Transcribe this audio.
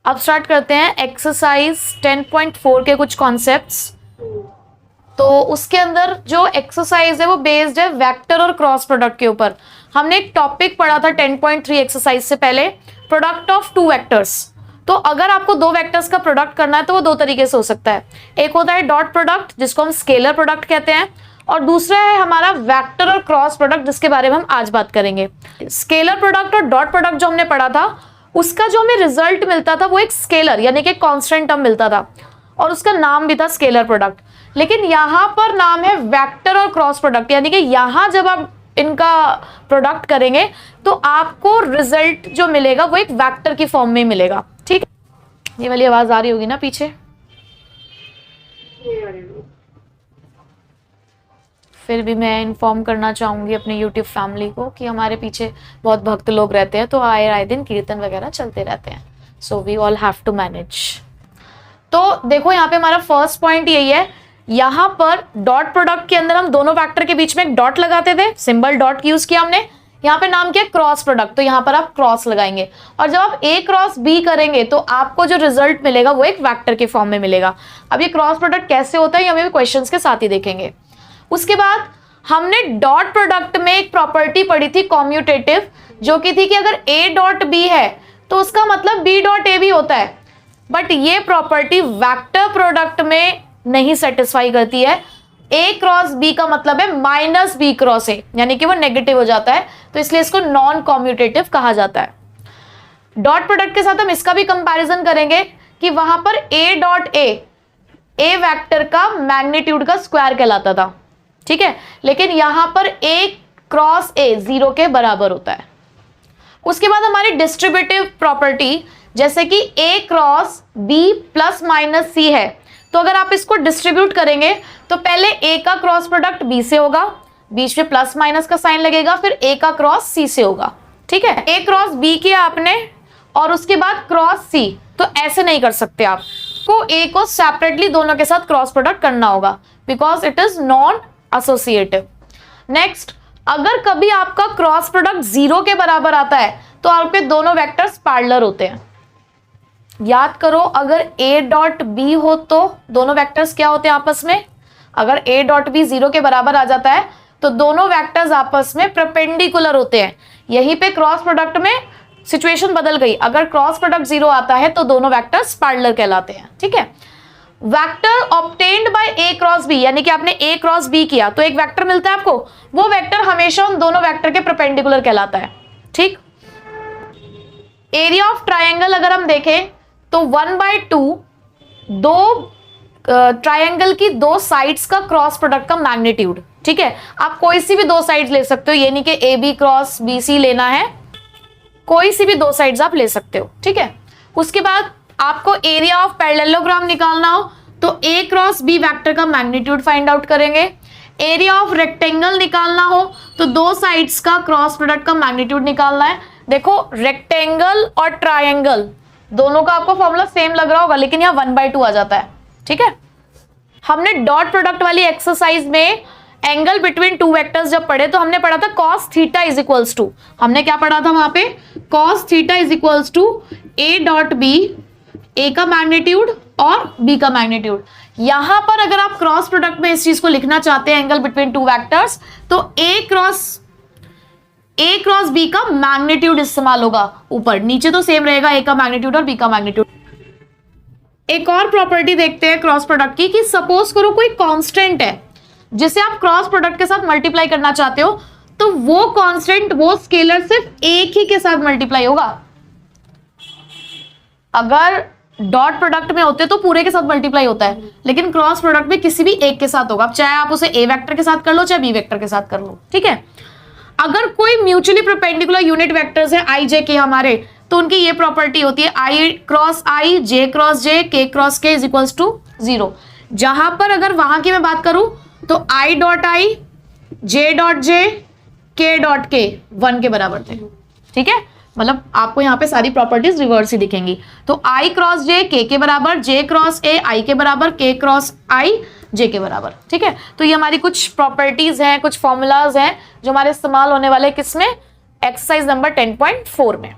अब स्टार्ट करते हैं एक्सरसाइज 10.4 के कुछ कॉन्सेप्ट्स। तो उसके अंदर जो एक्सरसाइज है वो बेस्ड है वेक्टर और क्रॉस प्रोडक्ट के ऊपर। हमने एक टॉपिक पढ़ा था 10.3 एक्सरसाइज से पहले, प्रोडक्ट ऑफ टू वेक्टर्स। तो अगर आपको दो वेक्टर्स का प्रोडक्ट करना है तो वो दो तरीके से हो सकता है। एक होता है डॉट प्रोडक्ट जिसको हम स्केलर प्रोडक्ट कहते हैं, और दूसरा है हमारा वेक्टर और क्रॉस प्रोडक्ट जिसके बारे में हम आज बात करेंगे। स्केलर प्रोडक्ट और डॉट प्रोडक्ट जो हमने पढ़ा था उसका जो हमें रिजल्ट मिलता था वो एक स्केलर यानी कि कांस्टेंट टर्म मिलता था और उसका नाम भी था स्केलर प्रोडक्ट। लेकिन यहां पर नाम है वेक्टर और क्रॉस प्रोडक्ट, यानी कि यहां जब आप इनका प्रोडक्ट करेंगे तो आपको रिजल्ट जो मिलेगा वो एक वेक्टर की फॉर्म में मिलेगा। ठीक है, ये वाली आवाज आ रही होगी ना पीछे। फिर भी मैं इन्फॉर्म करना चाहूंगी अपने यूट्यूब फैमिली को कि हमारे पीछे बहुत भक्त लोग रहते हैं, तो आए दिन कीर्तन वगैरह चलते रहते हैं, so we all have to manage. तो देखो यहाँ पे हमारा फर्स्ट पॉइंट यही है, यहाँ पर डॉट प्रोडक्ट के अंदर हम दोनों वेक्टर के बीच में एक डॉट लगाते थे, सिंबल डॉट यूज किया हमने। यहाँ पे नाम किया क्रॉस प्रोडक्ट, तो यहाँ पर आप क्रॉस लगाएंगे और जब आप ए क्रॉस बी करेंगे तो आपको जो रिजल्ट मिलेगा वो एक वेक्टर के फॉर्म में मिलेगा। अब ये क्रॉस प्रोडक्ट कैसे होता है ये हमें क्वेश्चंस के साथ ही देखेंगे। उसके बाद हमने डॉट प्रोडक्ट में एक प्रॉपर्टी पढ़ी थी कॉम्यूटेटिव, जो कि थी कि अगर ए डॉट बी है तो उसका मतलब बी डॉट ए भी होता है, बट ये प्रॉपर्टी वेक्टर प्रोडक्ट में नहीं सेटिस्फाई करती है। ए क्रॉस बी का मतलब है माइनस बी क्रॉस ए, यानी कि वो नेगेटिव हो जाता है, तो इसलिए इसको नॉन कॉम्यूटेटिव कहा जाता है। डॉट प्रोडक्ट के साथ हम इसका भी कंपैरिजन करेंगे कि वहां पर ए डॉट ए वेक्टर का मैग्नीट्यूड का स्क्वायर कहलाता था, ठीक है, लेकिन यहां पर ए क्रॉस ए 0 के बराबर होता है। उसके बाद हमारी डिस्ट्रीब्यूटिव प्रॉपर्टी, जैसे कि ए क्रॉस बी प्लस माइनस सी है, तो अगर आप इसको डिस्ट्रीब्यूट करेंगे तो पहले ए का क्रॉस प्रोडक्ट बी से होगा, बीच में प्लस माइनस का साइन लगेगा, फिर ए का क्रॉस सी से होगा। ठीक है, ए क्रॉस बी किया आपने और उसके बाद क्रॉस सी, तो ऐसे नहीं कर सकते आप को ए को सेपरेटली दोनों के साथ क्रॉस प्रोडक्ट करना होगा because it is non associative. Next, अगर कभी आपका क्रॉस प्रोडक्ट 0 के बराबर आता है तो आपके दोनों वेक्टर्स पैरेलल होते हैं। याद करो, अगर ए डॉट बी हो तो दोनों वेक्टर्स क्या होते हैं आपस में, अगर ए डॉट बी 0 के बराबर आ जाता है तो दोनों वेक्टर्स आपस में परपेंडिकुलर होते हैं। यहीं पे क्रॉस प्रोडक्ट में सिचुएशन बदल गई, अगर क्रॉस प्रोडक्ट 0 आता है तो दोनों वेक्टर्स पैरेलल कहलाते हैं। ठीक है, vector obtained by a cross b, यानी कि आपने ए क्रॉस बी किया तो एक वेक्टर मिलता है आपको, वो वेक्टर हमेशा उन दोनों वेक्टर के परपेंडिकुलर कहलाता है। ठीक, एरिया ऑफ ट्रायंगल अगर हम देखें तो 1/2 दो ट्रायंगल की दो साइड्स का क्रॉस प्रोडक्ट का मैग्नीट्यूड। ठीक है, आप कोई सी भी दो साइड्स ले सकते हो, ये नहीं कि a b cross b c लेना है, कोई सी भी दो साइड्स आप ले सकते हो। ठीक है, उसके बाद आपको एरिया ऑफ पैरेललोग्राम निकालना हो तो ए क्रॉस बी वेक्टर का मैग्नीट्यूड फाइंड आउट करेंगे। एरिया ऑफ रेक्टेंगल निकालना हो तो दो साइड्स का क्रॉस प्रोडक्ट का मैग्नीट्यूड निकालना है। देखो, रेक्टेंगल और ट्रायंगल दोनों का आपको फॉर्मूला सेम लग रहा होगा, लेकिन यहाँ 1/2 आ जाता है। ठीक है, हमने डॉट प्रोडक्ट वाली एक्सरसाइज में एंगल बिटवीन टू वेक्टर्स जब पढ़े तो हमने पढ़ा था cos theta is equals to, हमने क्या पढ़ा था वहां पे, cos theta is equals to a dot b, a का मैग्नीट्यूड और बी का मैग्नीट्यूड। यहां पर अगर आप क्रॉस प्रोडक्ट में इस चीज को लिखना चाहते हैं एंगल बिटवीन टू वेक्टर्स, तो ए क्रॉस बी का मैग्नीट्यूड इस्तेमाल होगा, ऊपर नीचे तो सेम रहेगा ए का मैग्नीट्यूड और बी का मैग्नीट्यूड। एक और प्रॉपर्टी देखते हैं क्रॉस प्रोडक्ट की, कि सपोज करो कोई कांस्टेंट है जिसे आप क्रॉस प्रोडक्ट के साथ मल्टीप्लाई करना चाहते हो, तो वो कांस्टेंट, वो स्केलर सिर्फ एक ही के साथ मल्टीप्लाई होगा। अगर डॉट प्रोडक्ट में होते तो पूरे के साथ मल्टीप्लाई होता है, लेकिन क्रॉस प्रोडक्ट में किसी भी एक के साथ होगा, चाहे आप उसे ए वेक्टर के साथ कर लो चाहे बी वेक्टर के साथ कर लो। ठीक है, अगर कोई म्यूचुअली परपेंडिकुलर यूनिट वेक्टर्स है आई जे के हमारे, तो उनकी ये प्रॉपर्टी होती है आई क्रॉस आई, जे क्रॉस जे, के क्रॉस के इज इक्वल्स टू 0। जहां पर अगर वहां की मैं बात करूं तो I dot I, J dot J, के डॉट के 1 के बराबर थे। ठीक है, मतलब आपको यहाँ पे सारी प्रॉपर्टीज रिवर्स ही दिखेंगी। तो आई क्रॉस जे के बराबर, जे क्रॉस ए आई के बराबर, के क्रॉस आई जे के बराबर। ठीक है, तो ये हमारी कुछ प्रॉपर्टीज हैं, कुछ फॉर्मूलाज हैं जो हमारे इस्तेमाल होने वाले किसमें, एक्सरसाइज नंबर 10.4 में।